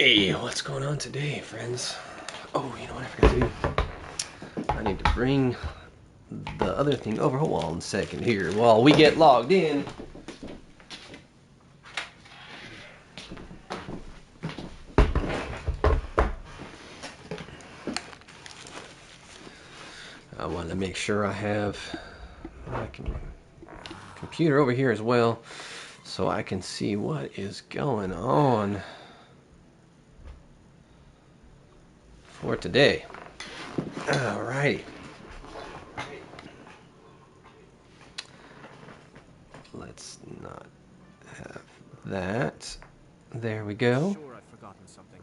Hey, what's going on today, friends? Oh, you know what I forgot to do? I need to bring the other thing over. Hold on a second here while we get logged in. I want to make sure I have my computer over here as well so I can see what is going on for today. Alrighty. Let's not have that. There we go. Sure, I've forgotten something.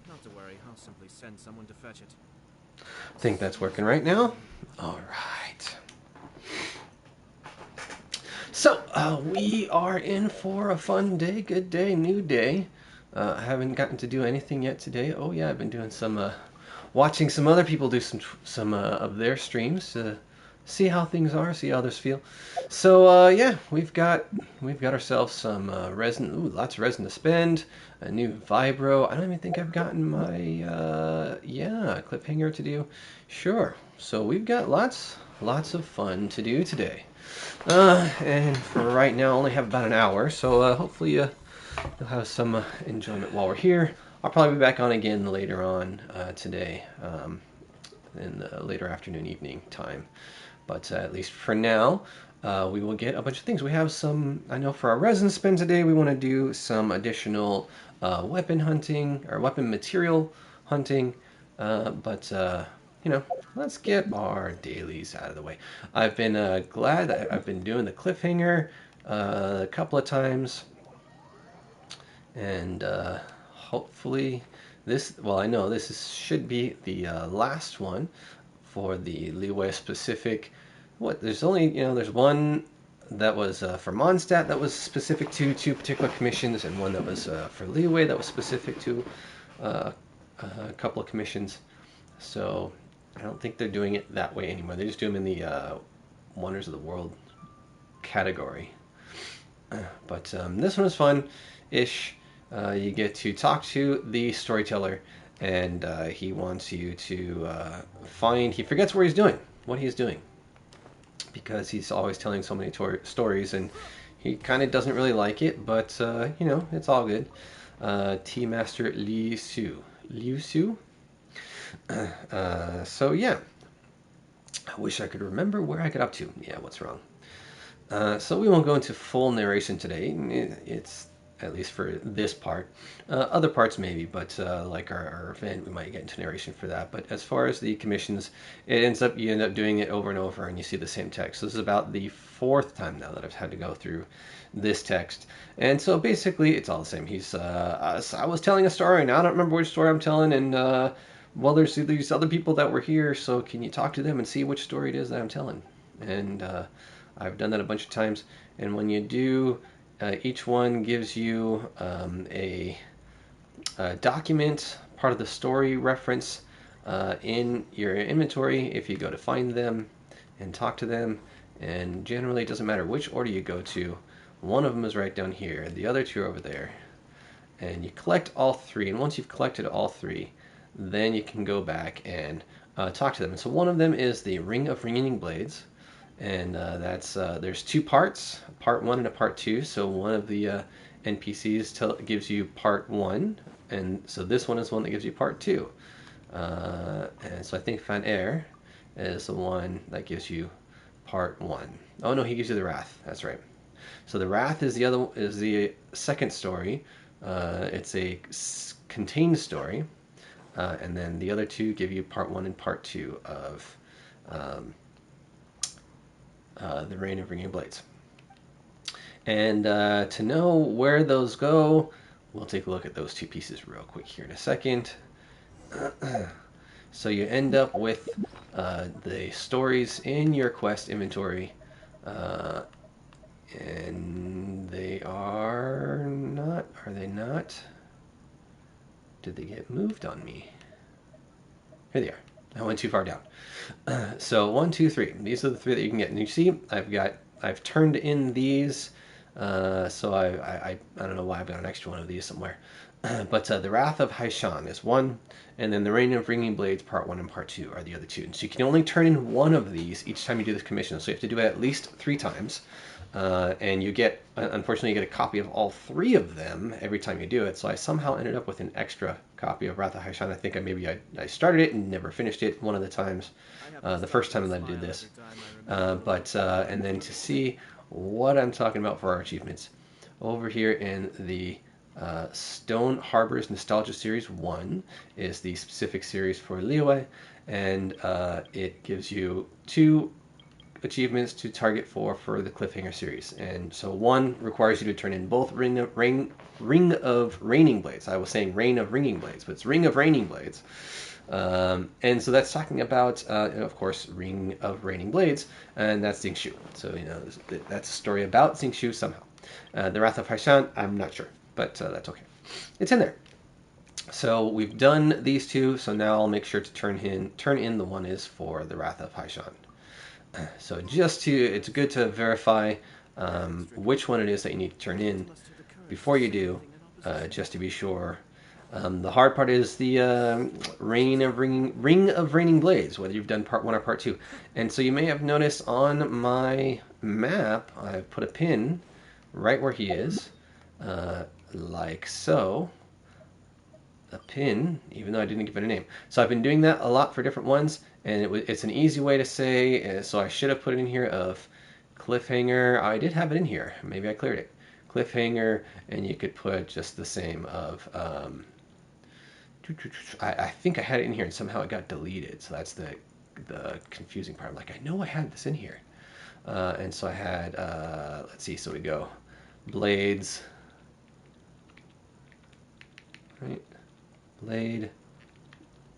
Not to worry, I'll simply send someone to fetch it. I think that's working right now. Alright. So, we are in for a fun day, good day, new day. I haven't gotten to do anything yet today. Oh yeah, I've been doing some, watching some other people do some of their streams to see how things are, see how others feel. So, yeah, we've got ourselves some resin. Ooh, lots of resin to spend. A new vibro. I don't even think I've gotten my yeah, cliffhanger to do. Sure. So we've got lots of fun to do today. And for right now, I only have about an hour, so hopefully you'll have some enjoyment while we're here. I'll probably be back on again later on today, in the later afternoon, evening time. But at least for now, we will get a bunch of things. We have some, I know for our resin spin today, we want to do some additional weapon hunting, or weapon material hunting, but you know, let's get our dailies out of the way. I've been glad that I've been doing the cliffhanger a couple of times, and hopefully this, well, I know should be the last one for the Leeway specific. What, there's only, you know, there's one that was for Mondstadt that was specific to two particular commissions, and one that was for Leeway that was specific to a couple of commissions. So I don't think they're doing it that way anymore. They just do them in the Wonders of the World category. But this one is fun-ish. You get to talk to the storyteller, and he wants you to find... He forgets what he's doing, because he's always telling so many stories, and he kind of doesn't really like it, but, you know, it's all good. Tea Master Liu Su. So yeah, I wish I could remember where I got up to. Yeah, what's wrong? So we won't go into full narration today. It's, at least for this part. Other parts maybe, but like our event, we might get into narration for that. But as far as the commissions, you end up doing it over and over, and you see the same text. So this is about the fourth time now that I've had to go through this text. And so basically, it's all the same. I was telling a story, and I don't remember which story I'm telling, and well, there's these other people that were here, so can you talk to them and see which story it is that I'm telling? And I've done that a bunch of times. And when you do, each one gives you a document, part of the story reference in your inventory if you go to find them and talk to them. And generally, it doesn't matter which order you go to. One of them is right down here, the other two are over there. And you collect all three, and once you've collected all three, then you can go back and talk to them. And so one of them is the Ring of Ringing Blades, and that's there's two parts, part 1 and a part 2. So one of the NPCs gives you part 1, and so this one is one that gives you part 2. And so I think Fan Air is the one that gives you part 1. Oh no, he gives you the Wrath. That's right. So the Wrath is the second story. It's a contained story, and then the other two give you part 1 and part 2 of the Reign of Ringing Blades. And to know where those go, we'll take a look at those two pieces real quick here in a second. So you end up with the stories in your quest inventory, and they are they not? Did they get moved on me? Here they are. I went too far down. So 1, 2, 3. These are the 3 that you can get. And you see, I've turned in these. So I don't know why I've got an extra one of these somewhere. But the Wrath of Haishan is one, and then the Reign of Ringing Blades Part 1 and Part 2 are the other two. And so you can only turn in one of these each time you do this commission. So you have to do it at least 3 times. And you get, unfortunately, you get a copy of all 3 of them every time you do it. So I somehow ended up with an extra copy of Wrath of Haishan. I think I started it and never finished it one of the times. The first time that I did this. And then to see what I'm talking about for our achievements, over here in the Stone Harbors Nostalgia Series 1 is the specific series for Liyue, and it gives you 2 achievements to target for the Cliffhanger series. And so 1 requires you to turn in both Ring of Raining Blades. I was saying Reign of Ringing Blades, but it's Ring of Raining Blades. And so that's talking about, of course, Ring of Raining Blades, and that's Xingqiu. So, that's a story about Xingqiu somehow. The Wrath of Haishan, I'm not sure, but that's okay. It's in there. So we've done these 2, so now I'll make sure to turn in the one is for the Wrath of Haishan. So it's good to verify which one it is that you need to turn in before you do, just to be sure. The hard part is the Ring of Raining Blades, whether you've done Part 1 or Part 2. And so you may have noticed on my map, I've put a pin right where he is, like so. A pin, even though I didn't give it a name. So I've been doing that a lot for different ones, and it's an easy way to say, so I should have put it in here of Cliffhanger. I did have it in here. Maybe I cleared it. Cliffhanger, and you could put just the same of, I think I had it in here and somehow it got deleted. So that's the confusing part. I'm like, I know I had this in here. And so I had, let's see, so we go Blades, right? Blade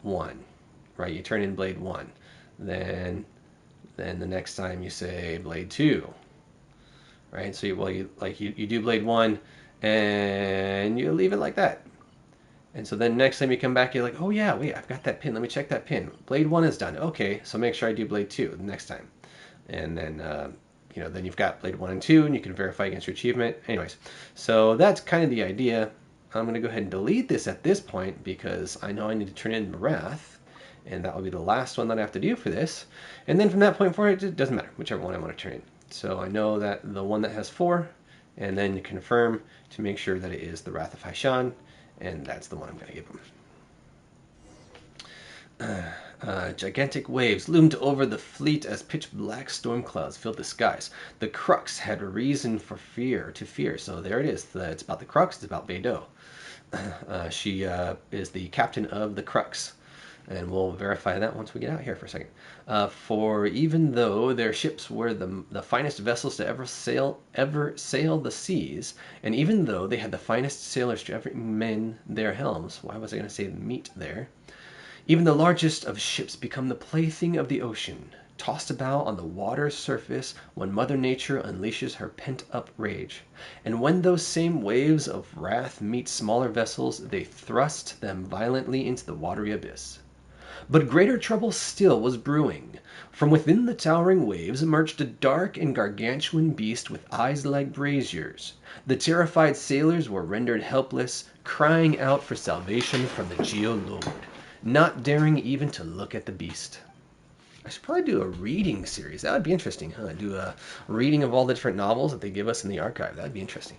1, right? You turn in Blade 1. Then the next time you say Blade 2, right? So you do Blade 1 and you leave it like that. And so then next time you come back, you're like, oh yeah, wait, I've got that pin. Let me check that pin. Blade 1 is done. Okay, so make sure I do Blade 2 the next time. And then, then you've got Blade 1 and 2, and you can verify against your achievement. Anyways, so that's kind of the idea. I'm going to go ahead and delete this at this point because I know I need to turn in Wrath, and that will be the last one that I have to do for this. And then from that point forward, it doesn't matter, whichever one I want to turn in. So I know that the one that has 4, and then you confirm to make sure that it is the Wrath of Haishan, and that's the one I'm going to give him. Gigantic waves loomed over the fleet as pitch-black storm clouds filled the skies. The Crux had reason to fear. So there it is. It's about the Crux. It's about Beidou. She is the captain of the Crux, and we'll verify that once we get out here for a second. For even though their ships were the finest vessels to ever sail the seas, and even though they had the finest sailors to ever mend their helms, why was I going to say meet there? Even the largest of ships become the plaything of the ocean, tossed about on the water's surface when Mother Nature unleashes her pent-up rage. And when those same waves of wrath meet smaller vessels, they thrust them violently into the watery abyss. But greater trouble still was brewing. From within the towering waves emerged a dark and gargantuan beast with eyes like braziers. The terrified sailors were rendered helpless, crying out for salvation from the Geo-Lord, not daring even to look at the beast. I should probably do a reading series. That would be interesting, huh? Do a reading of all the different novels that they give us in the archive. That would be interesting.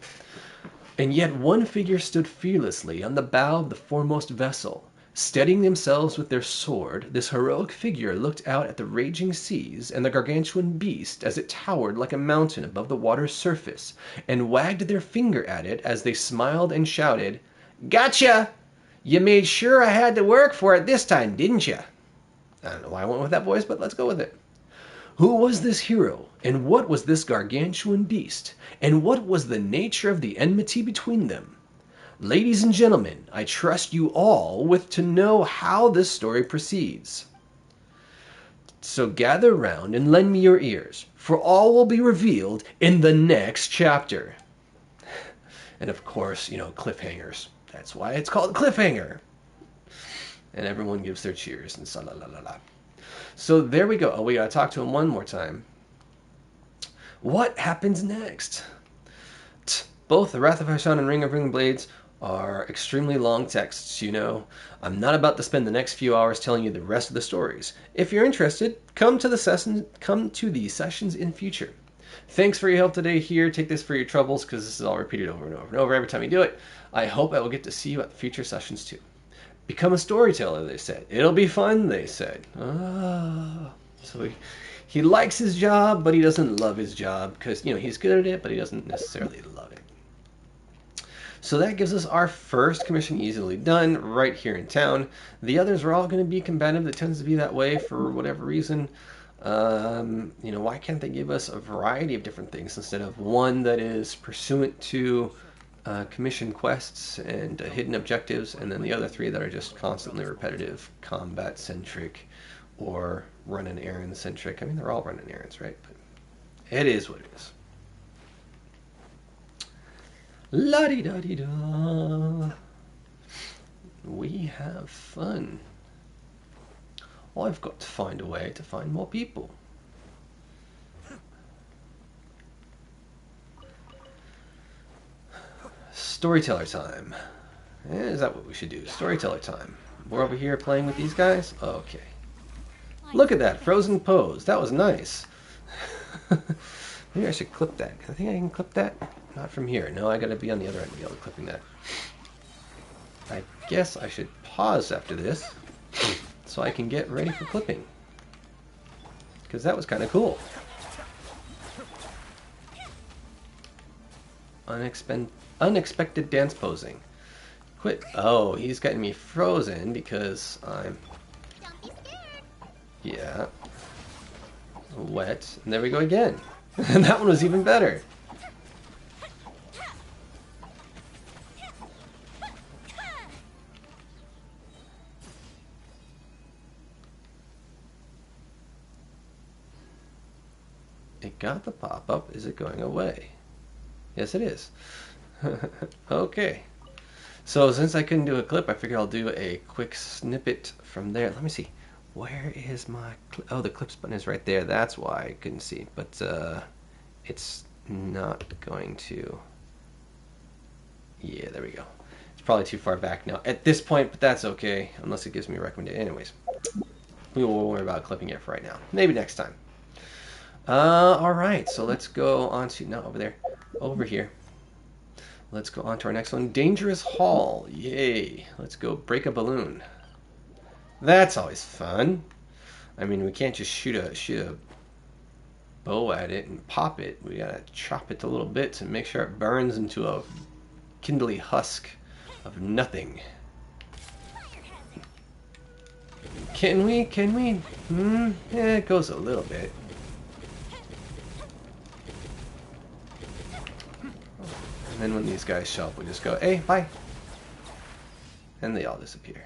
And yet one figure stood fearlessly on the bow of the foremost vessel. Steadying themselves with their sword, this heroic figure looked out at the raging seas and the gargantuan beast as it towered like a mountain above the water's surface, and wagged their finger at it as they smiled and shouted, "Gotcha! You made sure I had to work for it this time, didn't you?" I don't know why I went with that voice, but let's go with it. Who was this hero, and what was this gargantuan beast, and what was the nature of the enmity between them? Ladies and gentlemen, I trust you all with to know how this story proceeds. So gather round and lend me your ears, for all will be revealed in the next chapter. And of course, cliffhangers. That's why it's called Cliffhanger. And everyone gives their cheers and la la la la. So there we go. Oh, we gotta talk to him one more time. What happens next? Both the Wrath of Haishan and Ring of Ring Blades are extremely long texts, you know. I'm not about to spend the next few hours telling you the rest of the stories. If you're interested, come to these sessions in future. Thanks for your help today here. Take this for your troubles because this is all repeated over and over and over every time you do it. I hope I will get to see you at future sessions too. Become a storyteller, they said. It'll be fun, they said. So he likes his job, but he doesn't love his job because, you know, he's good at it, but he doesn't necessarily love it. So that gives us our first commission easily done right here in town. The others are all going to be combative. It tends to be that way for whatever reason. You know, why can't they give us a variety of different things instead of one that is pursuant to commission quests and hidden objectives, and then the other three that are just constantly repetitive, combat-centric, or run-and-errand-centric. I mean, they're all run-and-errands, right? But it is what it is. La-di-da-di-da. We have fun. I've got to find a way to find more people. Storyteller time. Is that what we should do? Storyteller time. We're over here playing with these guys? Okay. Look at that frozen pose. That was nice. Maybe I should clip that. I think I can clip that. Not from here. No, I gotta be on the other end to be able to clipping that. I guess I should pause after this so I can get ready for clipping. Because that was kind of cool. Unexpected dance posing. Quit. Oh, he's getting me frozen because I'm... Yeah. Wet. And there we go again. And that one was even better. It got the pop-up. Is it going away? Yes, it is. Okay. So since I couldn't do a clip, I figured I'll do a quick snippet from there. Let me see. Where is my... Oh, the clips button is right there. That's why I couldn't see. But it's not going to... Yeah, there we go. It's probably too far back now at this point, but that's okay. Unless it gives me a recommendation. Anyways, we won't worry about clipping it for right now. Maybe next time. Alright, so let's go on to... No, over there. Over here. Let's go on to our next one. Dangerous Hall. Yay. Let's go break a balloon. That's always fun. I mean, we can't just shoot a bow at it and pop it. We gotta chop it to little bits and make sure it burns into a kindly husk of nothing. Can we? Yeah, it goes a little bit. And then when these guys show up, we just go, hey, bye. And they all disappear.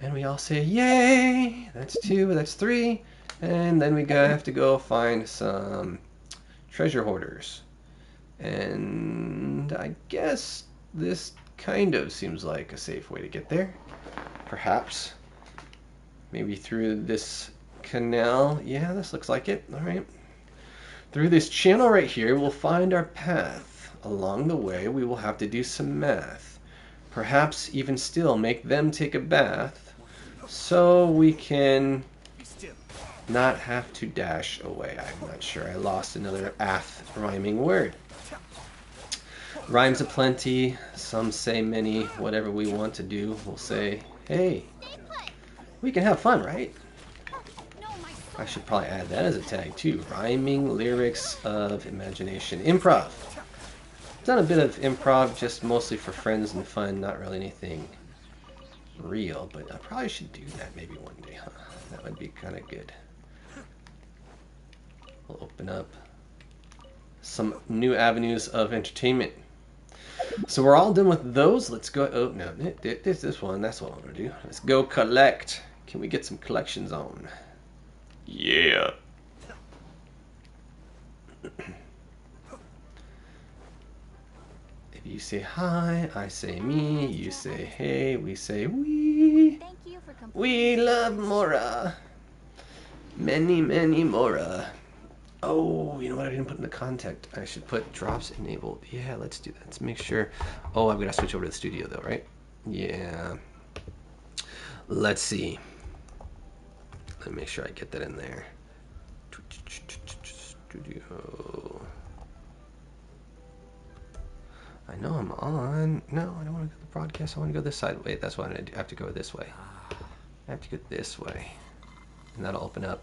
And we all say, yay! That's 2, that's 3. And then we have to go find some treasure hoarders. And I guess this kind of seems like a safe way to get there. Perhaps. Maybe through this canal. Yeah, this looks like it. Alright. Through this channel right here, we'll find our path. Along the way, we will have to do some math. Perhaps even still make them take a bath so we can not have to dash away. I'm not sure. I lost another ath rhyming word. Rhymes aplenty. Some say many. Whatever we want to do, we'll say, hey, we can have fun, right? I should probably add that as a tag too. Rhyming lyrics of imagination. Improv. Done a bit of improv, just mostly for friends and fun, not really anything real, but I probably should do that maybe one day, huh? That would be kind of good. We'll open up some new avenues of entertainment. So we're all done with those. Let's go. Oh, no, this one. That's what I want to do. Let's go collect. Can we get some collections on? Yeah. If you say hi, I say me, you say hey, we say we. Thank you for We love Mora. Many, many Mora. Oh, you know what? I didn't put in the contact. I should put drops enabled. Yeah, let's do that. Let's make sure. Oh, I've got to switch over to the studio though, right? Yeah. Let's see. Let me make sure I get that in there. Studio. I know I'm on. No, I don't want to go to the broadcast. I want to go this side. Wait, that's what I do. I have to go this way. I have to go this way. And that'll open up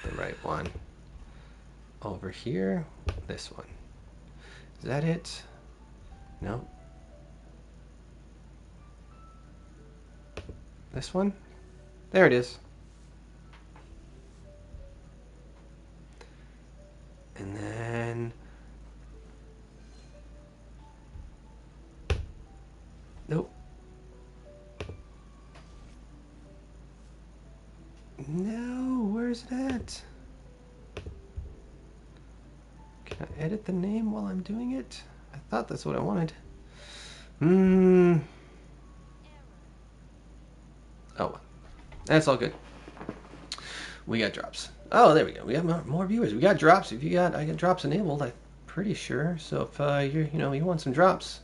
the right one. Over here, this one. Is that it? No. This one? There it is. And then... Nope. No, where's it at? Can I edit the name while I'm doing it? I thought that's what I wanted. Oh, that's all good. We got drops. Oh, there we go. We have more viewers. We got drops. I got drops enabled. I'm pretty sure. So if you want some drops,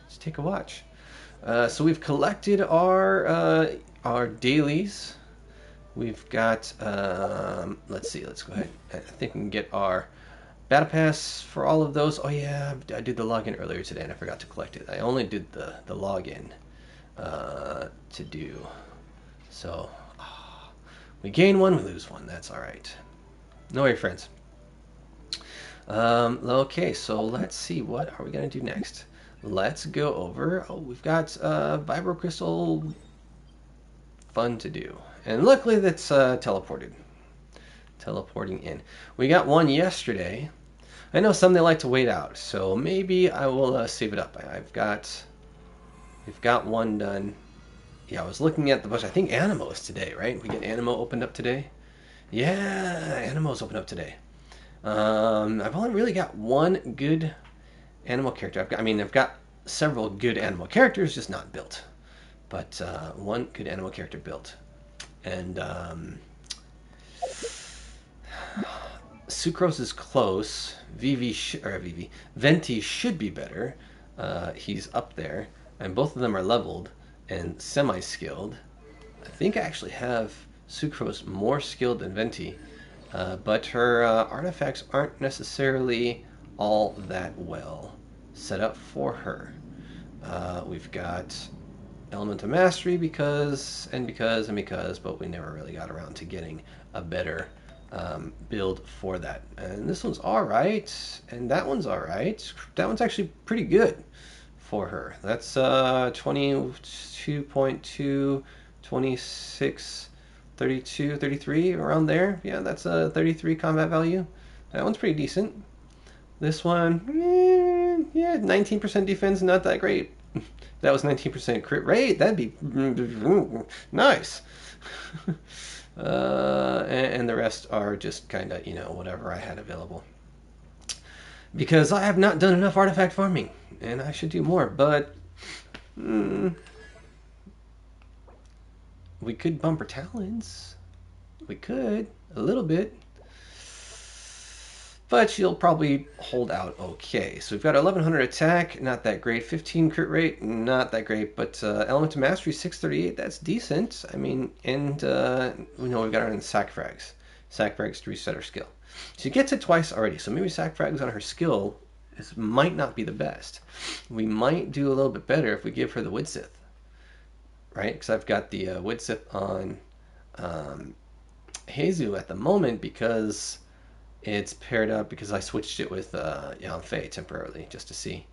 just take a watch. So we've collected our dailies. We've got. Let's see. Let's go ahead. I think we can get our battle pass for all of those. Oh yeah, I did the login earlier today and I forgot to collect it. I only did the login to do. So we gain one, we lose one. That's all right. No worry, friends. Okay, so let's see. What are we going to do next? Let's go over... Oh, we've got Vibro Crystal fun to do. And luckily that's teleported. Teleporting in. We got one yesterday. I know some they like to wait out, so maybe I will save it up. We've got one done. Yeah, I was looking at the bunch. I think Animo is today, right? We get Animo opened up today. Yeah, Animo's opened up today. I've only really got one good animal character. I've got several good animal characters, just not built. But one good animal character built. And Sucrose is close. Venti should be better. He's up there. And both of them are leveled and semi-skilled. I think I actually have Sucrose more skilled than Venti. But her artifacts aren't necessarily all that well set up for her. We've got Element of Mastery because, but we never really got around to getting a better build for that. And this one's alright, and that one's alright. That one's actually pretty good for her. That's 22.2, 26, 32, 33, around there. Yeah, that's a 33 combat value. That one's pretty decent. This one, yeah, 19% defense, not that great. That was 19% crit rate. That'd be nice. And the rest are just kind of, whatever I had available. Because I have not done enough artifact farming, and I should do more, but we could bump her talents. We could, a little bit. But she'll probably hold out okay. So we've got 1100 attack, not that great. 15 crit rate, not that great. But Element of Mastery, 638, that's decent. And we know we've got her in sack frags. Sack frags to reset her skill. She gets it twice already, so maybe sack frags on her skill might not be the best. We might do a little bit better if we give her the Widsith. Right? Because I've got the Widsith on Heizu at the moment because... it's paired up because I switched it with Yanfei temporarily just to see.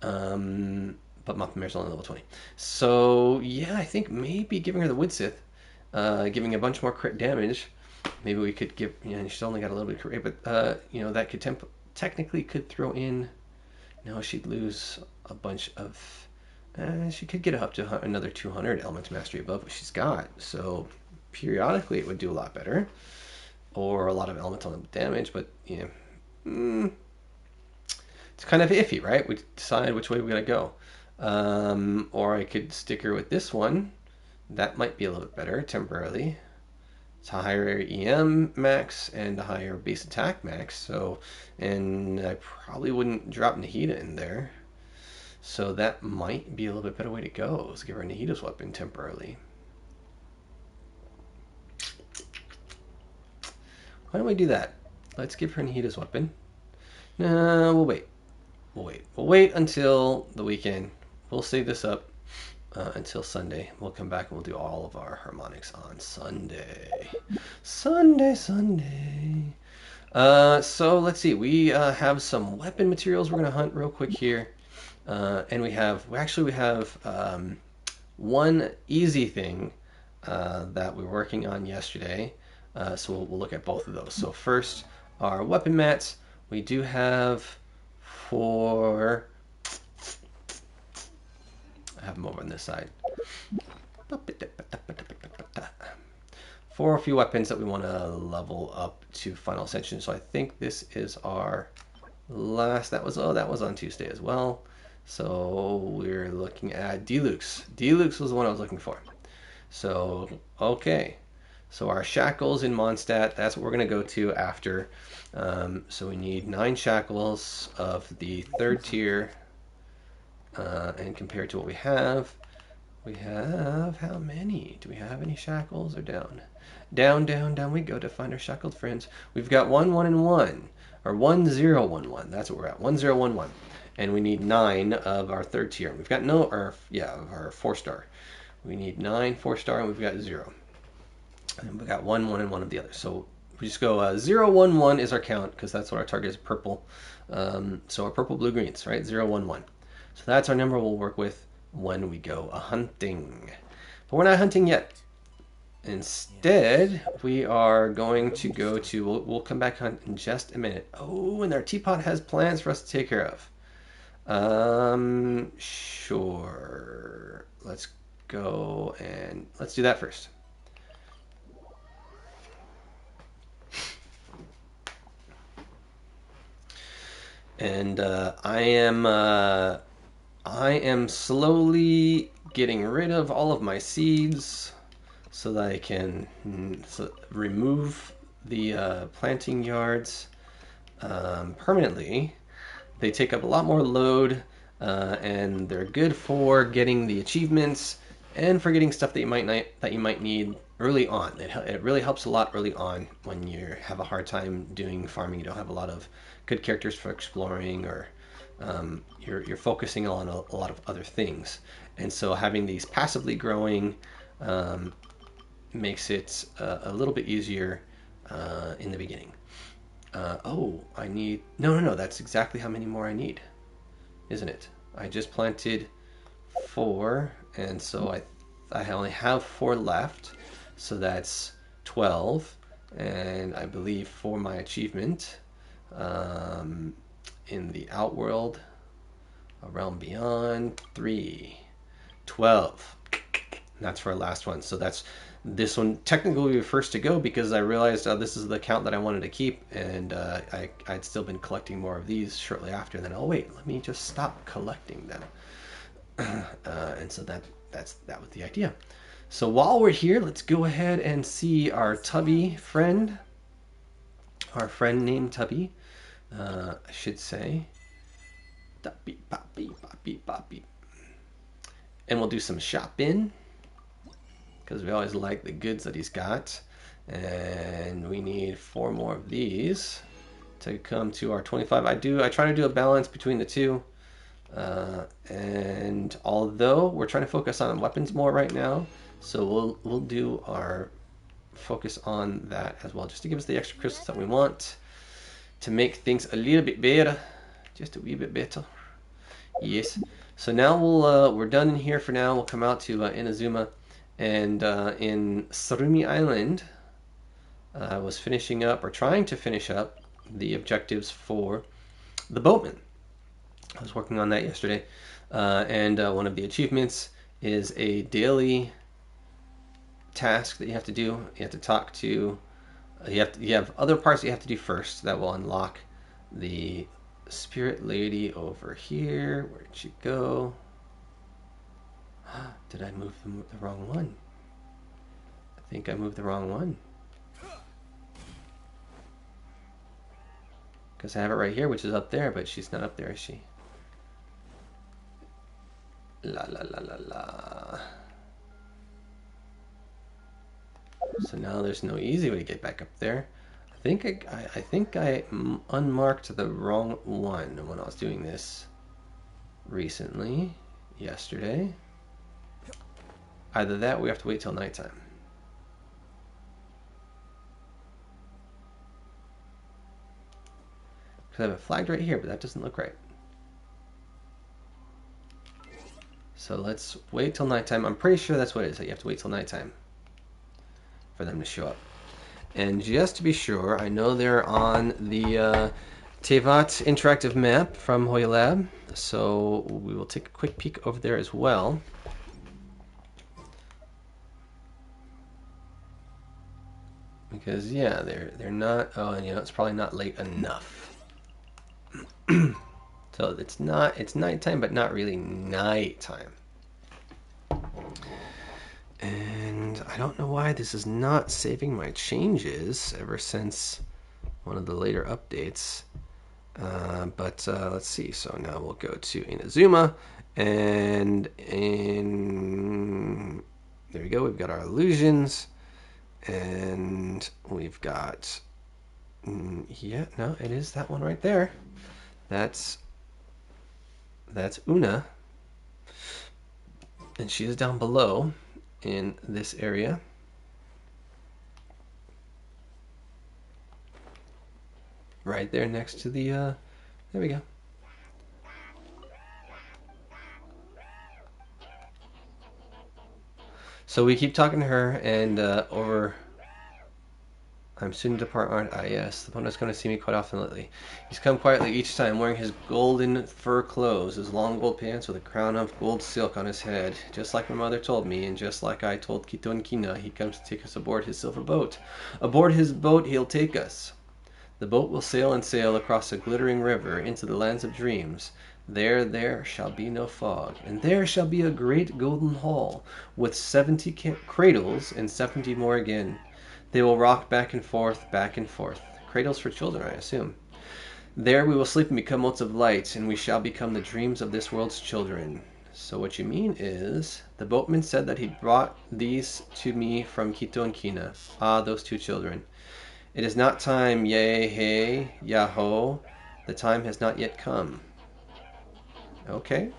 But Mapamir's only level 20. So, yeah, I think maybe giving her the Widsith, giving a bunch more crit damage, maybe we could give... she's only got a little bit of crit rate, but, that could technically could throw in... No, she'd lose a bunch of... she could get up to another 200 Element Mastery above what she's got. So, periodically it would do a lot better. Or a lot of elemental damage, but it's kind of iffy, right? We decide which way we're gonna go. Or I could stick her with this one. That might be a little bit better temporarily. It's a higher EM max and a higher base attack max. So, and I probably wouldn't drop Nahida in there. So that might be a little bit better way to go. Is give her Nahida's weapon temporarily. Why don't we do that? Let's give her Nahida's weapon. No, we'll wait. We'll wait until the weekend. We'll save this up until Sunday. We'll come back and we'll do all of our harmonics on Sunday. Sunday. So let's see. We have some weapon materials we're gonna hunt real quick here, and we have one easy thing that we were working on yesterday. So we'll look at both of those. So first, our weapon mats. We do have four. I have them over on this side. For a few weapons that we want to level up to Final Ascension. So I think this is our last. That was on Tuesday as well. So we're looking at Deluxe. Deluxe was the one I was looking for. So okay. So our shackles in Mondstadt, that's what we're going to go to after. So we need 9 shackles of the 3rd tier. And compared to what we have how many? Do we have any shackles or down? Down we go to find our shackled friends. We've got 1, 1, and 1. Or 1, 0, 1, 1. That's what we're at. 1, 0, 1, 1. And we need 9 of our 3rd tier. We've got of our 4-star. We need 9 4-star, and we've got 0. And we got 1, 1, and 1 of the other. So we just go 0, 1, 1 is our count, because that's what our target is, purple. So our purple, blue, greens, right? 0, 1, 1. So that's our number we'll work with when we go hunting. But we're not hunting yet. Instead, we are going to go to, we'll come back hunt in just a minute. Oh, and our teapot has plans for us to take care of. Sure. Let's go and let's do that first. And I am slowly getting rid of all of my seeds so that I can remove the planting yards permanently. They take up a lot more load, and they're good for getting the achievements and for getting stuff that you might need early on. It really helps a lot early on when you have a hard time doing farming. You don't have a lot of good characters for exploring, or you're focusing on a lot of other things. And so having these passively growing makes it a little bit easier in the beginning. I need... No, that's exactly how many more I need, isn't it? I just planted 4, and so I only have 4 left, so that's 12, and I believe for my achievement in the Outworld, A Realm Beyond, 3, 12. That's for our last one. So that's this one technically will be first to go because I realized this is the count that I wanted to keep, and I'd still been collecting more of these shortly after. And then wait, let me just stop collecting them. And so that was the idea. So while we're here, let's go ahead and see our Tubby friend. Our friend named Tubby, I should say. Tubby, poppy, poppy, poppy. And we'll do some shopping, because we always like the goods that he's got. And we need 4 more of these to come to our 25. I try to do a balance between the two. And although we're trying to focus on weapons more right now, so we'll do our focus on that as well, just to give us the extra crystals that we want to make things a little bit better, just a wee bit better. Yes. So now we're done in here for now. We'll come out to Inazuma, and in Sarumi Island, I was finishing up, or trying to finish up, the objectives for the boatman. I was working on that yesterday, and one of the achievements is a daily task that you have to do. You have to talk to. You have other parts that you have to do first that will unlock the spirit lady over here. Where'd she go? Did I move the wrong one? I think I moved the wrong one. Because I have it right here, which is up there, but she's not up there, is she? La la la la la. So now there's no easy way to get back up there. I think I unmarked the wrong one when I was doing this recently, yesterday. Either that, or we have to wait till nighttime. Because I have it flagged right here, but that doesn't look right. So let's wait till nighttime. I'm pretty sure that's what it is, that you have to wait till nighttime for them to show up. And just to be sure, I know they're on the Tevat interactive map from Hoya Lab, so we will take a quick peek over there as well. Because yeah, they're not. Oh, and you know it's probably not late enough. So it's not. It's nighttime, but not really nighttime. And I don't know why this is not saving my changes ever since one of the later updates. But let's see. So now we'll go to Inazuma, and there we go. We've got our illusions, and we've got yeah. No, it is that one right there. That's Una, and she is down below in this area. Right there next to the, there we go. So we keep talking to her, and over... I'm soon to depart, aren't I? Yes, the opponent's going to see me quite often lately. He's come quietly each time, wearing his golden fur clothes, his long gold pants with a crown of gold silk on his head. Just like my mother told me, and just like I told Kito and Kina, he comes to take us aboard his silver boat. Aboard his boat he'll take us. The boat will sail and sail across a glittering river into the lands of dreams. There shall be no fog, and there shall be a great golden hall, with 70 cradles and 70 more again. They will rock back and forth, back and forth. Cradles for children, I assume. There we will sleep and become motes of light, and we shall become the dreams of this world's children. So what you mean is, the boatman said that he brought these to me from Kito and Kina. Ah, those two children. It is not time, yea, hey, yaho. The time has not yet come. Okay.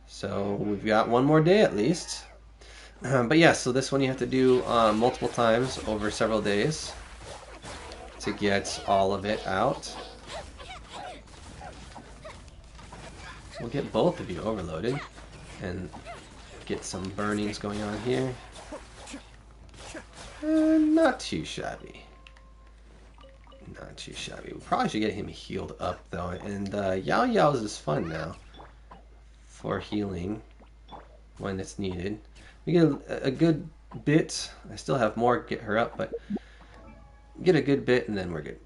So we've got one more day at least. But yeah, so this one you have to do multiple times over several days to get all of it out. We'll get both of you overloaded and get some burnings going on here. Not too shabby. Not too shabby. We probably should get him healed up though. And Yao Yao's is fun now for healing when it's needed. We get a good bit. I still have more to get her up, but get a good bit and then we're good.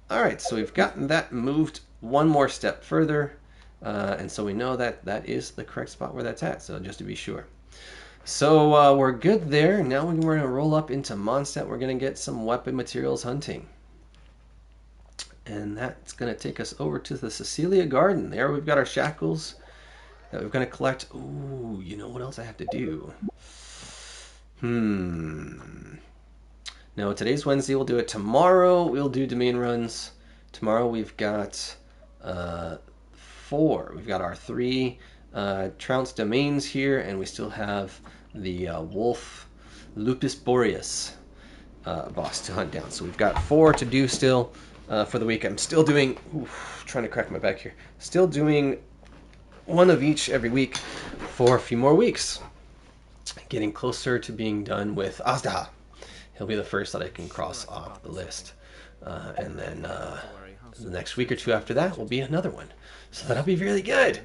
Alright, so we've gotten that moved one more step further. And so we know that that is the correct spot where that's at, so just to be sure. So we're good there. Now we're going to roll up into Mondstadt. We're going to get some weapon materials hunting. And that's going to take us over to the Cecilia Garden. There we've got our shackles that we're going to collect. Ooh, you know what else I have to do? No, today's Wednesday. We'll do it tomorrow. We'll do domain runs. Tomorrow we've got 4. We've got our 3 Trounce domains here, and we still have the Wolf Lupus Boreas boss to hunt down. So we've got 4 to do still for the week. I'm still doing, trying to crack my back here, still doing one of each every week for a few more weeks. Getting closer to being done with Azda. He'll be the first that I can cross off the list. And then the next week or 2 after that will be another one. So that'll be really good.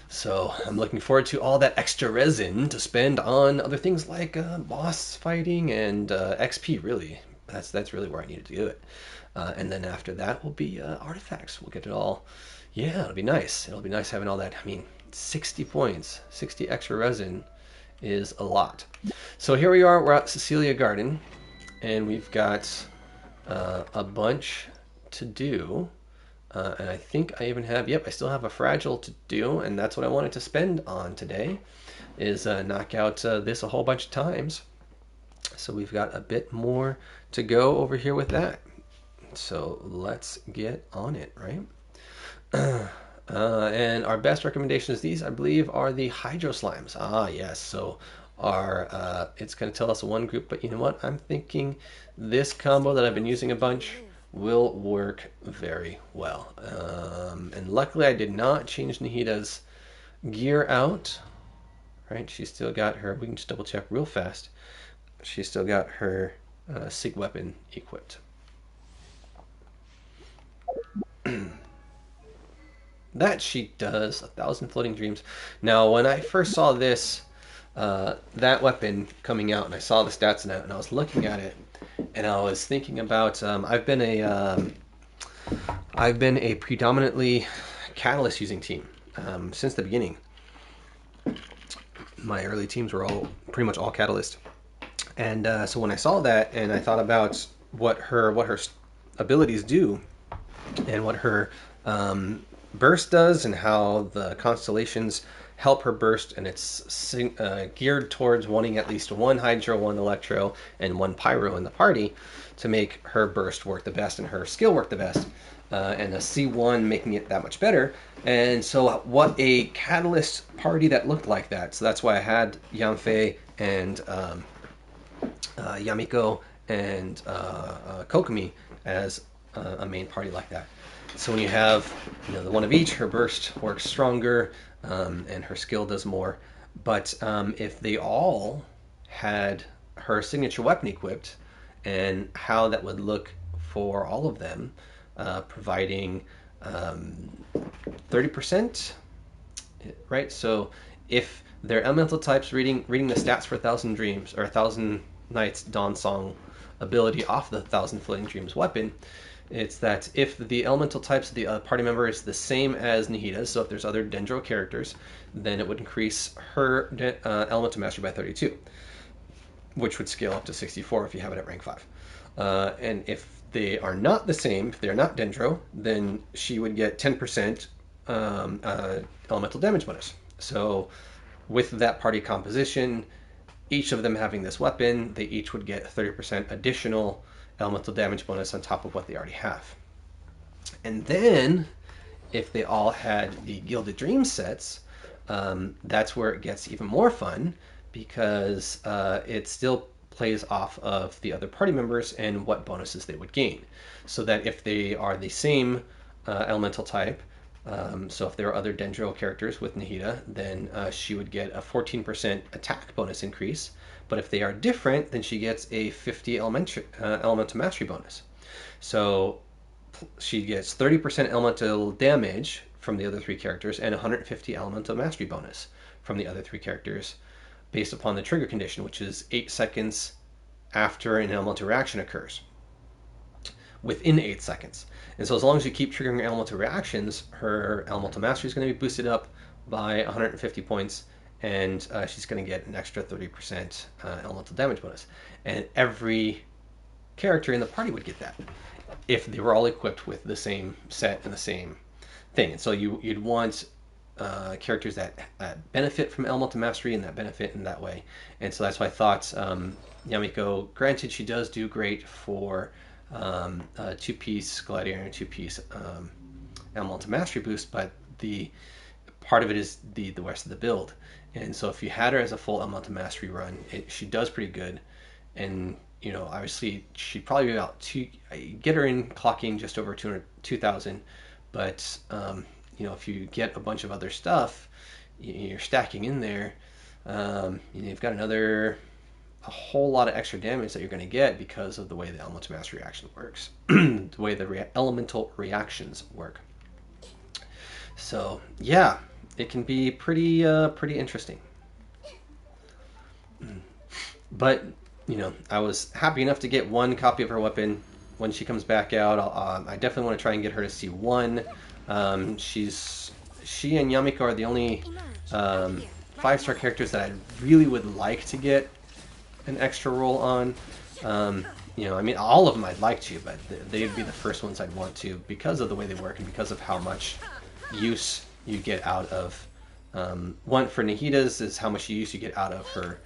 So I'm looking forward to all that extra resin to spend on other things like boss fighting and XP, really. That's really where I needed to do it. And then after that will be artifacts. We'll get it all. Yeah, it'll be nice. It'll be nice having all that. I mean, 60 points, 60 extra resin is a lot. So here we are. We're at Cecilia Garden. And we've got a bunch to do. And I think I even have, yep, I still have a fragile to do, and that's what I wanted to spend on today, is knock out this a whole bunch of times. So we've got a bit more to go over here with that. So let's get on it, right? And our best recommendations, these I believe are the hydro slimes. Ah, yes. So our it's going to tell us one group, but you know what? I'm thinking this combo that I've been using a bunch will work very well. And luckily, I did not change Nahida's gear out. Right? She's still got her. We can just double check real fast. She's still got her sig weapon equipped. That she does. 1,000 floating dreams. Now, when I first saw this, that weapon coming out, and I saw the stats in it, and I was looking at it, and I was thinking about. I've been a predominantly catalyst using team since the beginning. My early teams were all pretty much all catalyst, and so when I saw that, and I thought about what her abilities do, and what her burst does, and how the constellations help her burst, and it's geared towards wanting at least one hydro, one electro, and one pyro in the party to make her burst work the best and her skill work the best, and a C1 making it that much better. And so what a catalyst party that looked like that. So that's why I had Yanfei and Yamiko and Kokomi as a main party like that. So when you have the one of each, her burst works stronger, and her skill does more. But if they all had her signature weapon equipped, and how that would look for all of them, providing 30%, right? So if their elemental types reading the stats for 1,000 dreams or 1,000 nights dawn song ability off the 1,000 floating dreams weapon, it's that if the elemental types of the party member is the same as Nahida's, so if there's other Dendro characters, then it would increase her elemental mastery by 32, which would scale up to 64 if you have it at rank 5. And if they are not the same, if they're not Dendro, then she would get 10% elemental damage bonus. So with that party composition, each of them having this weapon, they each would get 30% additional elemental damage bonus on top of what they already have. And then, if they all had the Gilded Dream sets, that's where it gets even more fun, because it still plays off of the other party members and what bonuses they would gain. So that if they are the same elemental type, so if there are other Dendro characters with Nahida, then she would get a 14% attack bonus increase. But if they are different, then she gets a 50 elemental mastery bonus. So she gets 30% elemental damage from the other three characters and 150 elemental mastery bonus from the other three characters, based upon the trigger condition, which is 8 seconds after an elemental reaction occurs. Within 8 seconds. And so as long as you keep triggering elemental reactions, her elemental mastery is going to be boosted up by 150 points, and she's going to get an extra 30% elemental damage bonus. And every character in the party would get that if they were all equipped with the same set and the same thing. And so you'd want characters that benefit from elemental mastery and that benefit in that way. And so that's why I thought Yamiko, granted she does do great for a 2-piece Gladiator and a 2-piece elemental mastery boost, but the part of it is the rest of the build. And so if you had her as a full elemental mastery run, she does pretty good. And obviously she'd probably be about get her in clocking just over 2,000. But if you get a bunch of other stuff, you're stacking in there. You've got a whole lot of extra damage that you're going to get because of the way the elemental mastery reaction works, the way the elemental reactions work. So yeah, it can be pretty interesting. But I was happy enough to get one copy of her weapon. When she comes back out, I definitely want to try and get her to C1. She and Yamiko are the only 5-star characters that I really would like to get an extra roll on. You know, I mean, all of them I'd like to, but they'd be the first ones I'd want to because of the way they work and because of how much use you get out of. One for Nahida's is how much use you get out of her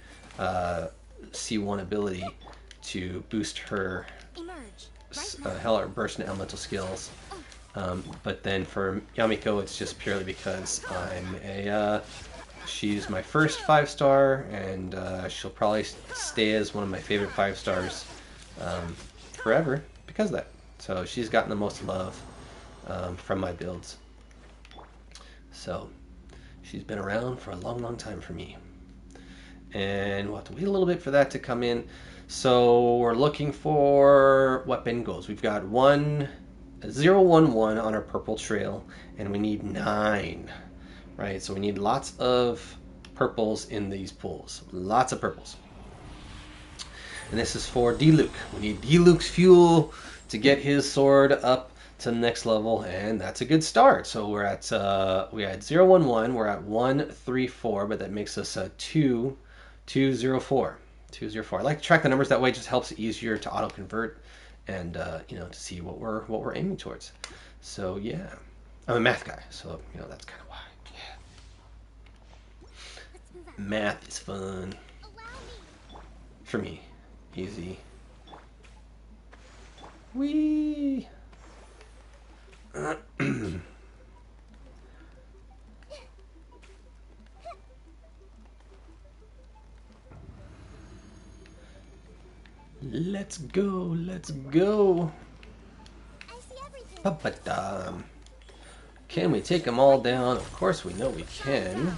C1 ability to boost her Hell Burst and Elemental skills. But then for Yamiko, it's just purely because I'm a she's my first 5-star, and she'll probably stay as one of my favorite 5-stars forever because of that. So she's gotten the most love from my builds. So she's been around for a long, long time for me. And we'll have to wait a little bit for that to come in. So we're looking for what Bengals. We've got 0, 1, 1 on our purple trail, and we need 9. Right, so we need lots of purples in these pools. Lots of purples. And this is for D-Luke. We need D-Luke's fuel to get his sword up to the next level, and that's a good start. So we're at we had 0, 1, 1. We're at 1, 3, 4, but that makes us 2, 2, 0, 4. 2, 0, 4. I like to track the numbers that way. It just helps it easier to auto convert and you know, to see what we're aiming towards. So yeah, I'm a math guy, so you know that's kind of why. Math is fun. For me. Easy. Whee! Let's go, let's go. Ba-ba-dum. Can we take them all down? Of course we know we can.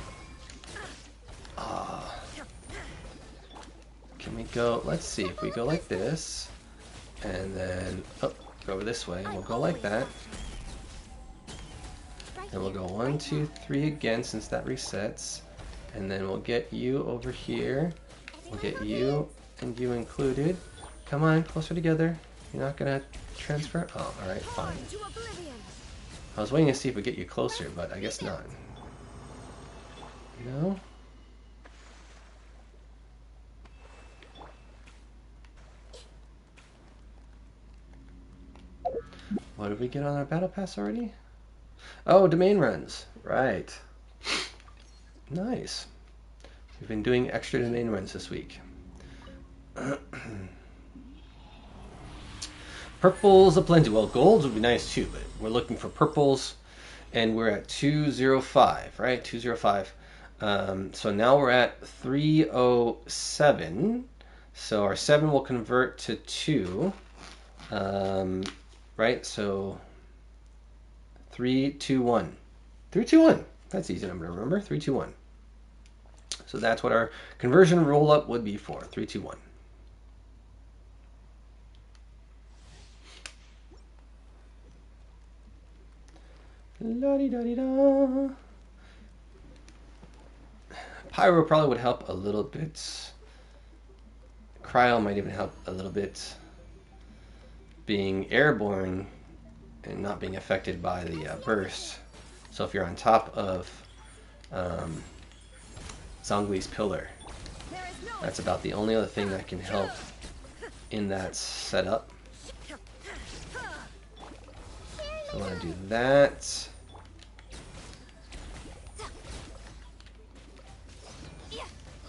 Can we go, let's see, if we go like this, and then, oh, go over this way, and we'll go like that. Then we'll go 1, 2, 3 again, since that resets. And then we'll get you over here. We'll get you and you included. Come on, closer together. You're not gonna transfer? Oh, alright, fine. I was waiting to see if we get you closer, but I guess not. No? What did we get on our battle pass already? Oh, domain runs. Right. Nice. We've been doing extra domain runs this week. Purples aplenty. Well, golds would be nice too, but we're looking for purples, and we're at 205, right? 205. So now we're at 307. So our 7 will convert to 2. Right? So 3, 2, 1. 3, 2, 1. That's an easy number to remember. 3, 2, 1. So that's what our conversion roll up would be for. 3, 2, 1. La-di-da-di-da. Pyro probably would help a little bit. Cryo might even help a little bit. Being airborne and not being affected by the burst. So if you're on top of Zhongli's pillar, that's about the only other thing that can help in that setup. So I want to do that.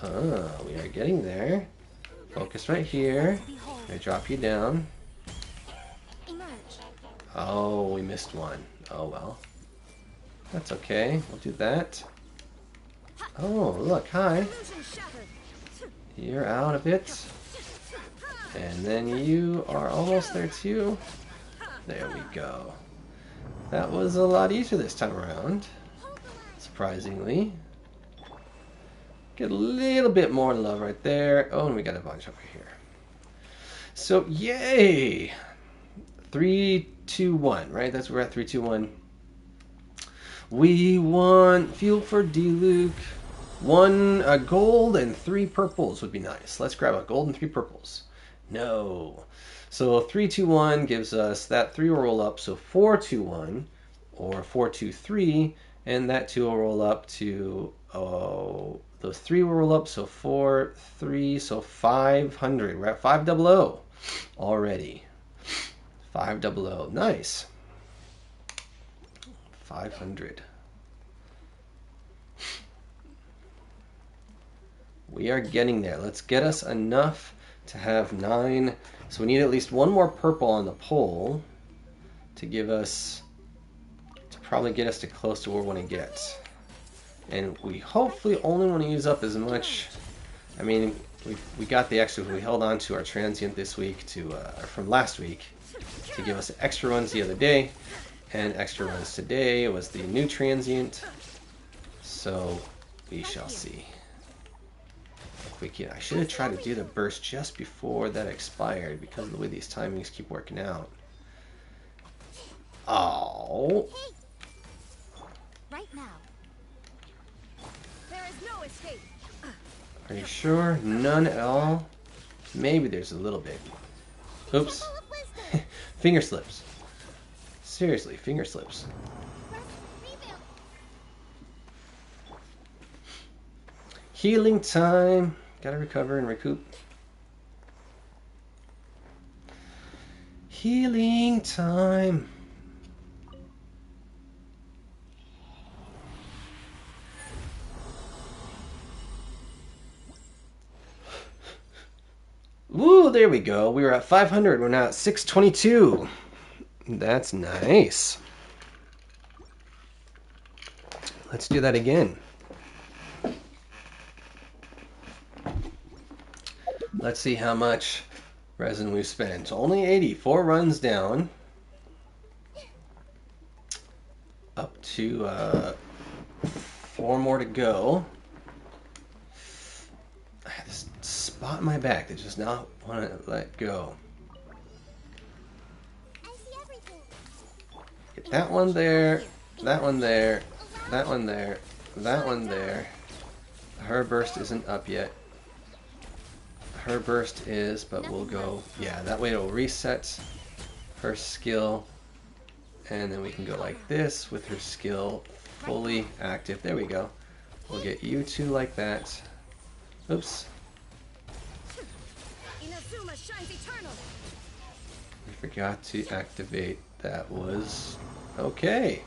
Oh, we are getting there. Focus right here. I'm going to drop you down. Oh, we missed one. Oh, well. That's okay. We'll do that. Oh, look. Hi. You're out a bit. And then you are almost there, too. There we go. That was a lot easier this time around. Surprisingly. Get a little bit more love right there. Oh, and we got a bunch over here. So, yay! 3, 2, 1, right? That's where we're at. 3, 2, 1. We want fuel for D-Luke. 1 gold and 3 purples would be nice. Let's grab a gold and 3 purples. No. So 3, 2, 1 gives us that 3 will roll up. So 4, 2, 1 or 4, 2, 3. And that 2 will roll up to, oh, those 3 will roll up. So 4, 3, so 500. We're at 500. already. 500. Nice. 500. We are getting there. Let's get us enough to have 9. So we need at least one more purple on the pole to give us, to probably get us to close to where we want to get. And we hopefully only want to use up as much. I mean, we got the extra. We held on to our transient this week from last week to give us extra runs the other day, and extra runs today was the new transient. So we shall see. If we can, I should have tried to do the burst just before that expired because of the way these timings keep working out. Oh. Right now. There is no escape. Are you sure? None at all? Maybe there's a little bit. Oops. Finger slips. Seriously, finger slips. Healing time. Gotta recover and recoup. Healing time. Woo, there we go. We were at 500. We're now at 622. That's nice. Let's do that again. Let's see how much resin we've spent. Only 80. 4 runs down. Up to 4 more to go. I have this spot in my back that does not want to let go. Get that one there, that one there, that one there, that one there. Her burst isn't up yet. Her burst is, but we'll go, yeah, that way it'll reset her skill. And then we can go like this with her skill fully active. There we go. We'll get you two like that. Oops. We forgot to activate. That was okay.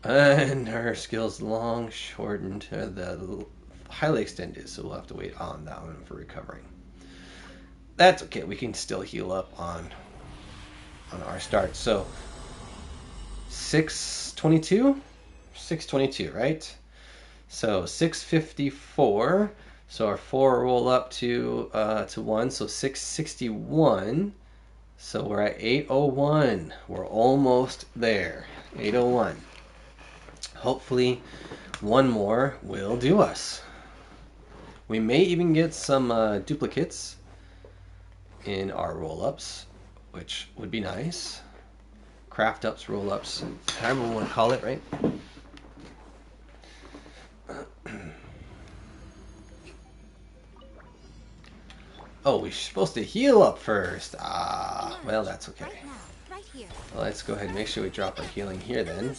And her skill's long shortened. The highly extended, so we'll have to wait on that one for recovering. That's okay. We can still heal up on our start. So 622, 622, right? So 654. So our 4 roll up to 1. So 661. So we're at 801. We're almost there. 801. Hopefully, one more will do us. We may even get some duplicates in our roll-ups, which would be nice. Craft ups, roll-ups, however we want to call it, right? Oh, we're supposed to heal up first. Ah, well, that's okay. Well, let's go ahead and make sure we drop our healing here then.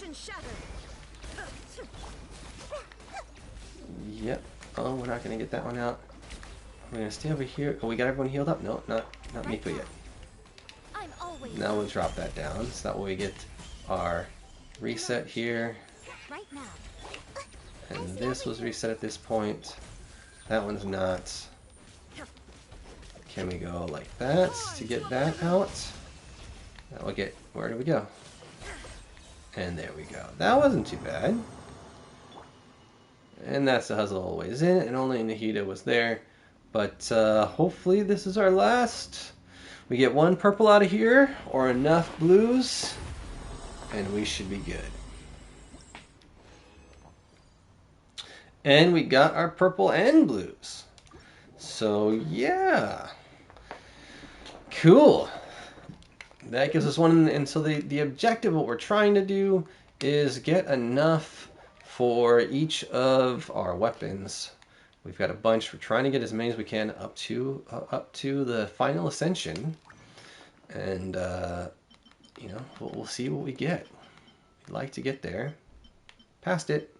Yep. Oh, we're not going to get that one out. We're going to stay over here. Oh, we got everyone healed up? No, not Miko yet. Now we'll drop that down. So that way we get our reset here. And this was reset at this point. That one's not. Can we go like that to get that out? That will get, where do we go? And there we go. That wasn't too bad. And that's the Huzzle always in, and only Nahida was there. But hopefully this is our last. We get 1 purple out of here, or enough blues, and we should be good. And we got our purple and blues. So yeah. Cool. That gives us 1, and so the objective, what we're trying to do, is get enough for each of our weapons. We've got a bunch. We're trying to get as many as we can up to the final ascension, and you know, we'll see what we get. We'd like to get there. Past it.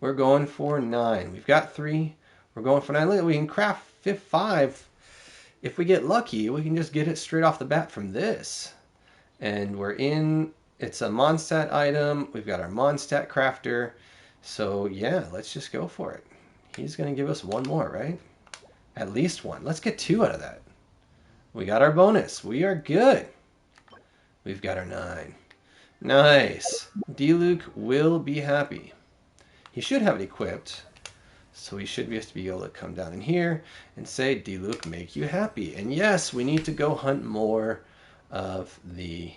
We're going for 9. We've got 3. We're going for 9. Look, we can craft 5. if we get lucky, we can just get it straight off the bat from this. And we're in, it's a Mondstadt item. We've got our Mondstadt crafter. So yeah, let's just go for it. He's going to give us one more, right? At least one. Let's get two out of that. We got our bonus. We are good. We've got our 9. Nice. D-Luke will be happy. He should have it equipped. So he should just be able to come down in here and say, D-Luke, make you happy. And yes, we need to go hunt more of the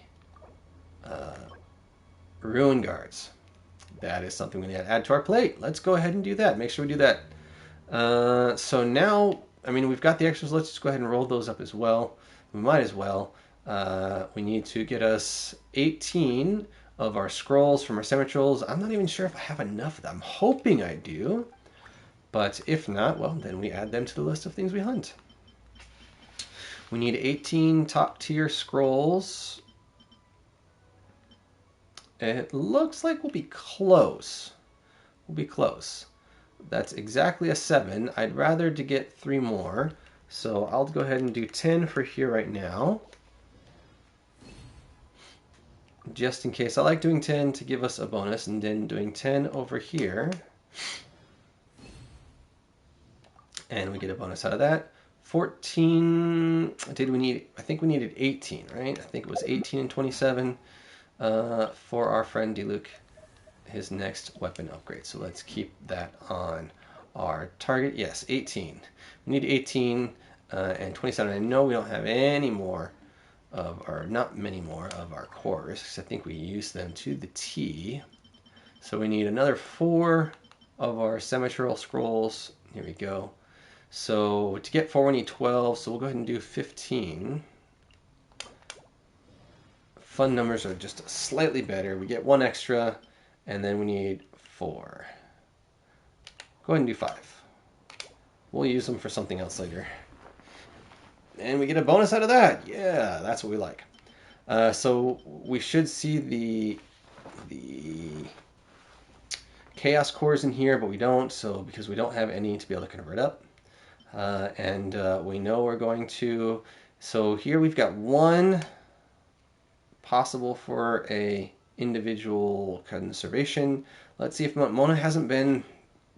ruin guards. That is something we need to add to our plate. Let's go ahead and do that. Make sure we do that. So now, I mean, we've got the extras. Let's just go ahead and roll those up as well. We might as well. We need to get us 18 of our scrolls from our cemetrals. I'm not even sure if I have enough of them. I'm hoping I do. But if not, well, then we add them to the list of things we hunt. We need 18 top tier scrolls. It looks like we'll be close. We'll be close. That's exactly a 7. I'd rather to get 3 more. So I'll go ahead and do 10 for here right now. Just in case. I like doing 10 to give us a bonus, and then doing 10 over here. And we get a bonus out of that. 14, did we need, I think we needed 18, right? I think it was 18 and 27 for our friend D-Luke, his next weapon upgrade. So let's keep that on our target. Yes, 18. We need 18 and 27. I know we don't have any more of, or not many more of our cores, because I think we used them to the T. So we need another 4 of our cemeteral scrolls. Here we go. So to get 4, we need 12, so we'll go ahead and do 15. Fun numbers are just slightly better. We get 1 extra, and then we need 4. Go ahead and do 5. We'll use them for something else later. And we get a bonus out of that. Yeah, that's what we like. So we should see the chaos cores in here, but we don't, so because we don't have any to be able to convert up. And we know we're going to, so here we've got 1 possible for a individual conservation. Let's see if Mona hasn't been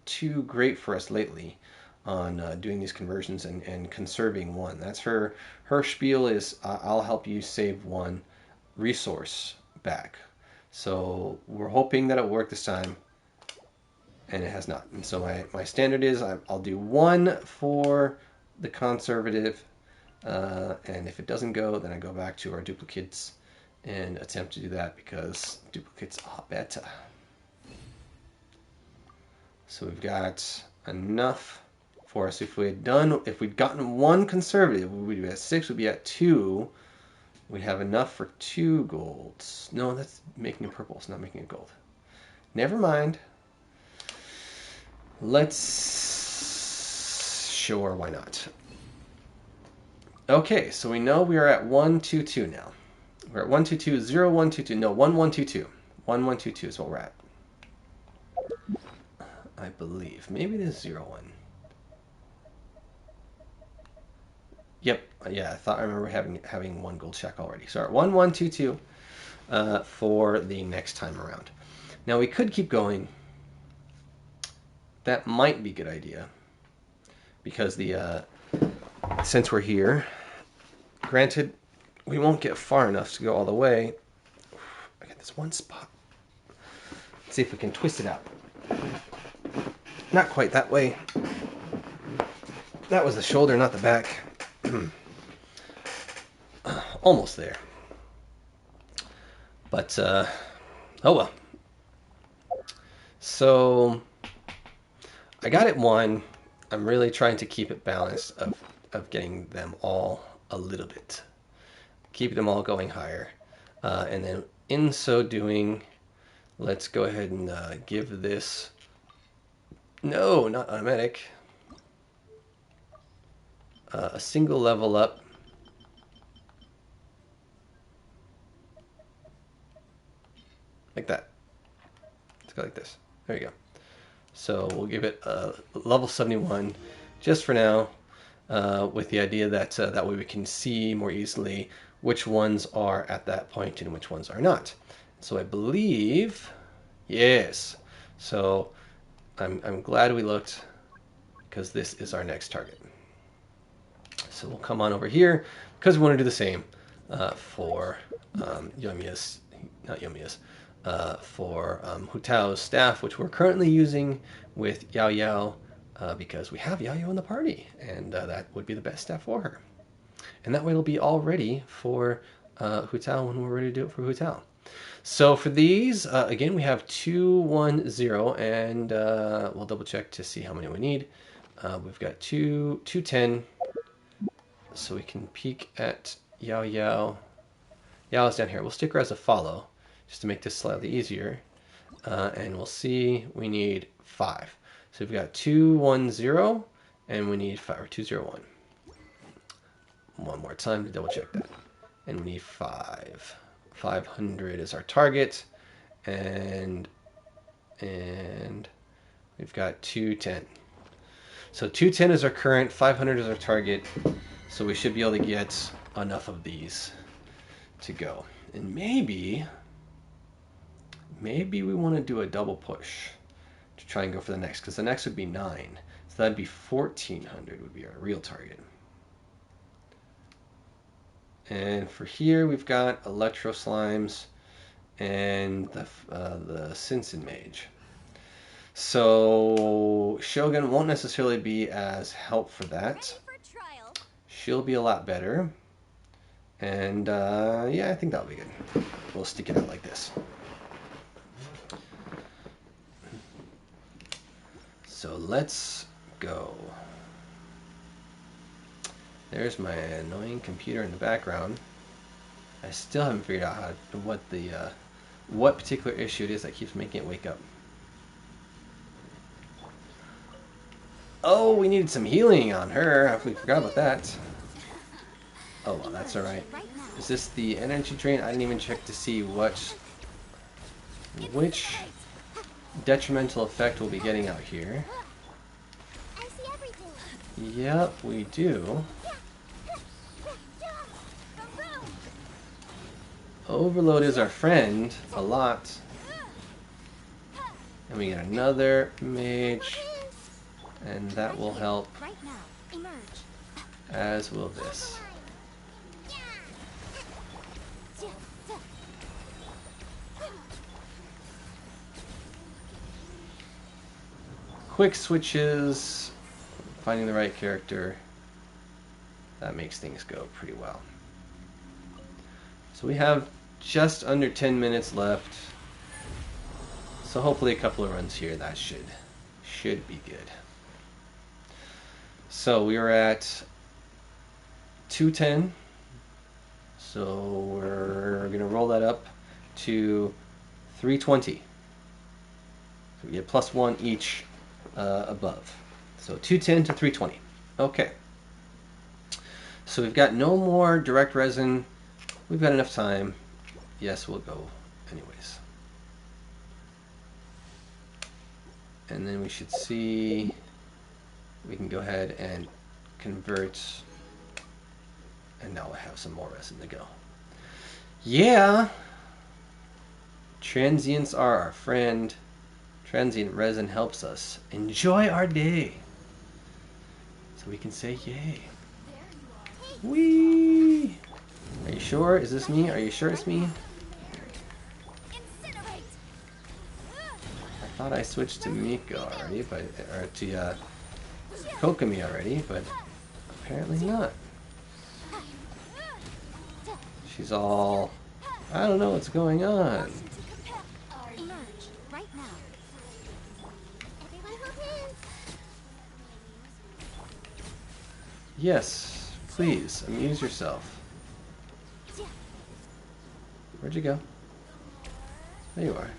too great for us lately on doing these conversions and conserving 1. That's her spiel is I'll help you save 1 resource back. So we're hoping that it'll work this time. And it has not. And so my standard is I'll do 1 for the conservative, and if it doesn't go, then I go back to our duplicates and attempt to do that because duplicates are better. So we've got enough for us. If we'd gotten 1 conservative, we'd be at 6. We'd be at 2. We'd have enough for 2 golds. No, that's making it purple. It's not making it gold. Never mind. Let's... Sure, why not? Okay, so we know we are at 122 now. We're at 122, 0122. No, 1122. 1122 is what we're at. I believe. Maybe it is 01. Yep, yeah, I thought I remember having 1 gold check already. So we're at 1122 for the next time around. Now we could keep going. That might be a good idea because the since we're here, granted, we won't get far enough to go all the way. I got this one spot. Let's see if we can twist it out. Not quite that way. That was the shoulder, not the back. Almost there. But, oh well. So... I got it 1. I'm really trying to keep it balanced of getting them all a little bit. Keep them all going higher. And then in so doing, let's go ahead and give this... No, not automatic. A single level up. Like that. Let's go like this. There you go. So we'll give it a level 71 just for now. with the idea that that way we can see more easily which ones are at that point and which ones are not. So I believe, yes. So I'm glad we looked, because this is our next target. So we'll come on over here because we want to do the same for Yomiya's, not Yomiya's, for Hu Tao's staff, which we're currently using with Yao Yao because we have Yao Yao in the party, and that would be the best staff for her. And that way it'll be all ready for Hu Tao when we're ready to do it for Hu Tao. So for these, again, we have 2, 1, 0, and we'll double check to see how many we need. We've got 2, 2, 10. So we can peek at Yao Yao. Yao is down here. We'll stick her as a follow, just to make this slightly easier. And we'll see we need 5. So we've got 2, 1, 0, and we need 5, or 2, 0, 1. One more time to double check that. And we need 5. 500 is our target, and we've got 210. So 210 is our current, 500 is our target, so we should be able to get enough of these to go. And maybe we want to do a double push to try and go for the next, because the next would be 9. So that'd be 1400 would be our real target. And for here, we've got Electro Slimes and the Sinsen Mage. So Shogun won't necessarily be as help for that. She'll be a lot better. And yeah, I think that'll be good. We'll stick it out like this. So let's go. There's my annoying computer in the background. I still haven't figured out what particular issue it is that keeps making it wake up. Oh, we needed some healing on her. We forgot about that. Oh well, that's alright. Is this the energy drain? I didn't even check to see which detrimental effect we'll be getting out here. Yep, we do. Overload is our friend a lot. And we get another mage. And that will help. As will this. Quick switches, finding the right character, that makes things go pretty well. So we have just under 10 minutes left. So hopefully a couple of runs here, that should be good. So we were at 210. So we're going to roll that up to 320. So we get +1 each above. So 210 to 320. Okay. So we've got no more direct resin. We've got enough time. Yes, we'll go anyways. And then we should see we can go ahead and convert, and now we'll have some more resin to go. Yeah, transients are our friend. Transient resin helps us enjoy our day, so we can say yay. Whee! Are you sure? Is this me? Are you sure it's me? I thought I switched to Miko already, or to Kokomi already, but apparently not. She's all, I don't know what's going on. Yes, please, amuse yourself. Where'd you go? There you are.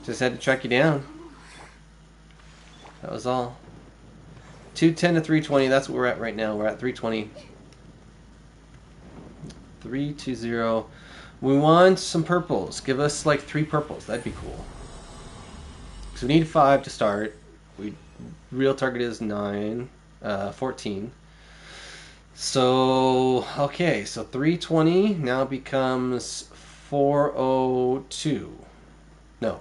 Just had to track you down. That was all. 210 to 320, that's what we're at right now. We're at 320. 320. We want some purples. Give us like 3 purples. That'd be cool. because we need 5 to start. We real target is 14. So okay, so 320 now becomes 402. No,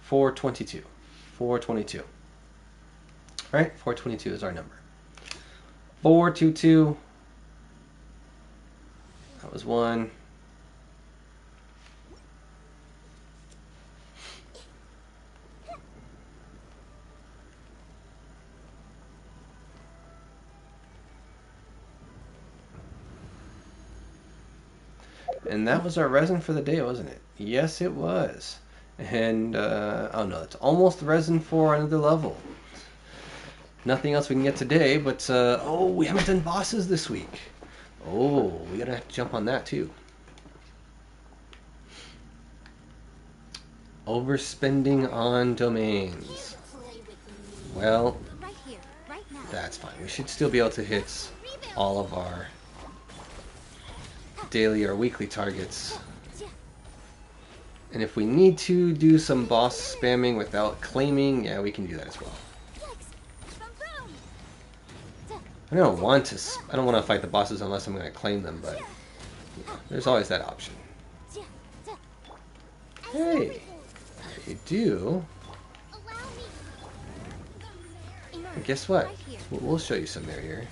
422. 422. Right? 422 is our number. 422. That was 1. And that was our resin for the day, wasn't it? Yes, it was. And, oh no, it's almost resin for another level. Nothing else we can get today, but, oh, we haven't done bosses this week. Oh, we gotta jump on that too. Overspending on domains. Well, Right here, right now. that's fine. We should still be able to hit all of our daily or weekly targets. And if we need to do some boss spamming without claiming, yeah, we can do that as well. I don't want to. I don't want to fight the bosses unless I'm going to claim them, but you know, there's always that option. Hey, you do. And guess what? We'll show you some here.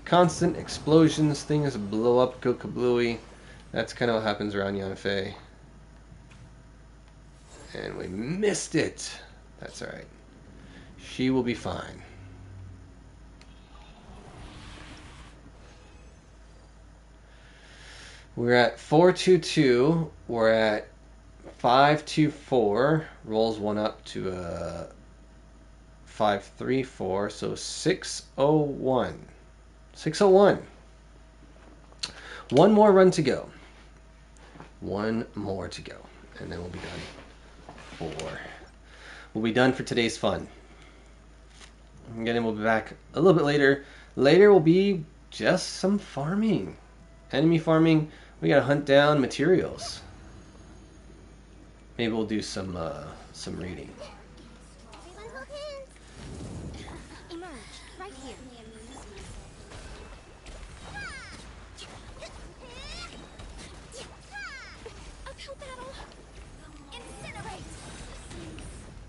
Constant explosions, things blow up, go kablooey. That's kind of what happens around Yanfei. And we missed it. That's alright. She will be fine. We're at 422. We're at 524. Rolls 1 up to 534. So 601. 601. One more run to go. One more to go. And then we'll be done. We'll be done for today's fun. Again, we'll be back a little bit later. Later will be just some farming. Enemy farming. We gotta hunt down materials. Maybe we'll do some reading. Emerge, right here. Uphill battle. Incinerate.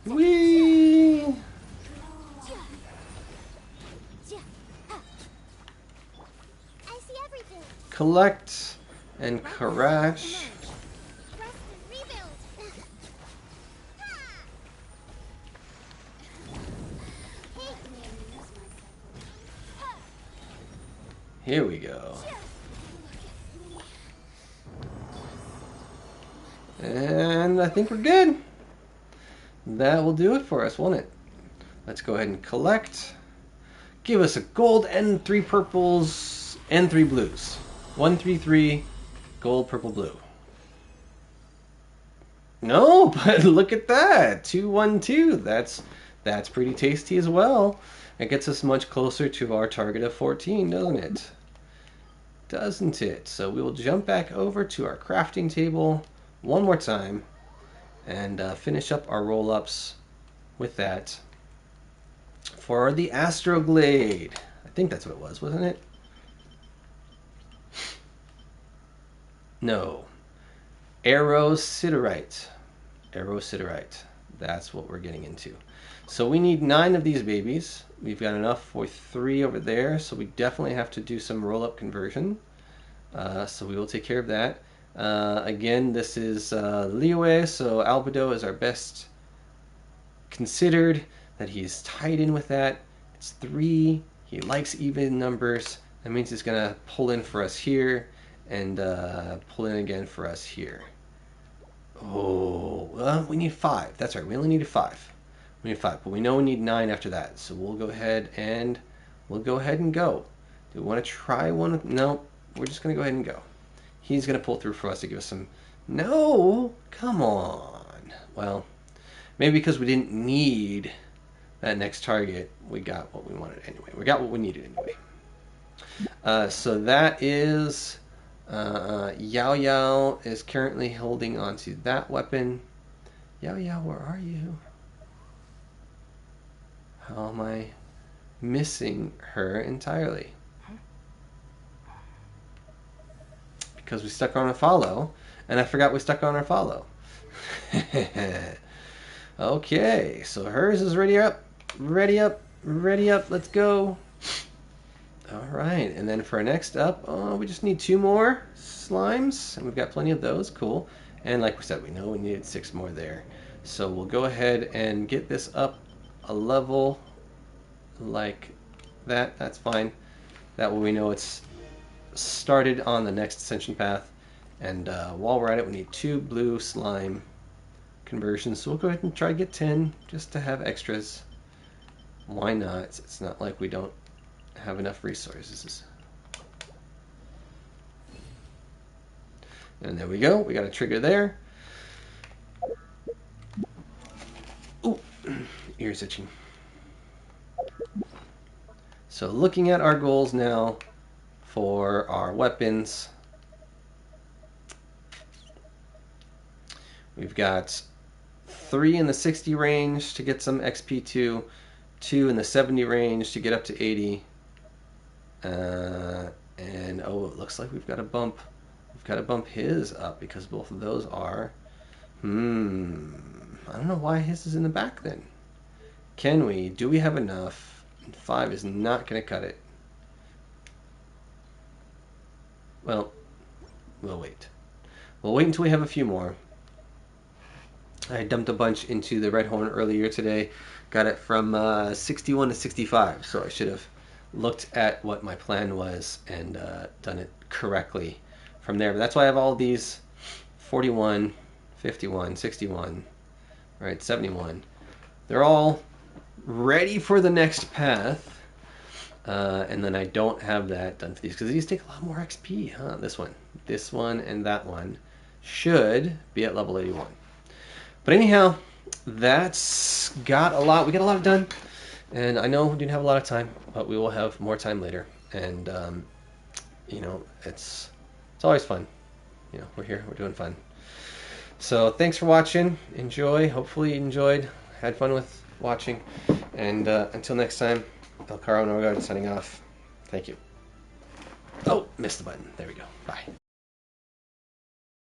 Whee! I see everything. Collect and crash. Rest and rebuild. Here we go. And I think we're good. That will do it for us, won't it? Let's go ahead and collect. Give us a gold and 3 purples and 3 blues. 1, 3, 3, gold, purple, blue. No, but look at that. 2, 1, 2. That's pretty tasty as well. It gets us much closer to our target of 14, doesn't it? Doesn't it? So we will jump back over to our crafting table one more time and finish up our roll-ups with that for the Astroglade. I think that's what it was, wasn't it? No. Aerosiderite. Aerosiderite. That's what we're getting into. So we need 9 of these babies. We've got enough for 3 over there, so we definitely have to do some roll-up conversion. So we will take care of that. Again, this is Liyue, so Albedo is our best considered that he's tied in with that. It's 3. He likes even numbers. That means he's going to pull in for us here and pull in again for us here. Oh, well, we need 5. That's right. We only needed 5. We need 5, but we know we need 9 after that. So we'll go ahead and go. Do we want to try one? No, we're just going to go ahead and go. He's going to pull through for us to give us some... No! Come on. Well, maybe because we didn't need that next target, we got what we wanted anyway. We got what we needed anyway. So that is Yao Yao is currently holding onto that weapon. Yao Yao, where are you? How am I missing her entirely? Because we stuck on a follow, and I forgot we stuck on our follow. Okay, so hers is ready up, ready up, ready up. Let's go. All right, and then for next up, we just need 2 more slimes, and we've got plenty of those. Cool. And like we said, we know we needed 6 more there. So we'll go ahead and get this up a level like that. That's fine. That way we know it's started on the next ascension path. And while we're at it, we need 2 blue slime conversions. So we'll go ahead and try to get 10 just to have extras. Why not? It's not like we don't have enough resources. And there we go. We got a trigger there. Ooh, ears itching. So looking at our goals now for our weapons. We've got 3 in the 60 range to get some XP2, 2 in the 70 range to get up to 80. And oh, it looks like we've got to bump his up because both of those are. I don't know why his is in the back then. Can we? Do we have enough? 5 is not going to cut it. Well, we'll wait. We'll wait until we have a few more. I dumped a bunch into the Red Horn earlier today. Got it from 61 to 65, so I should have looked at what my plan was and done it correctly from there. But that's why I have all these 41, 51, 61, right, 71. They're all ready for the next path. And then I don't have that done for these because these take a lot more XP, huh? This one, and that one should be at level 81. But anyhow, that's got a lot. We got a lot done, and I know we didn't have a lot of time, but we will have more time later. And you know, it's always fun. You know, we're here, we're doing fun. So thanks for watching. Enjoy. Hopefully you enjoyed. Had fun with watching. And until next time, El Caro Norgard signing off. Thank you. Oh, missed the button. There we go. Bye.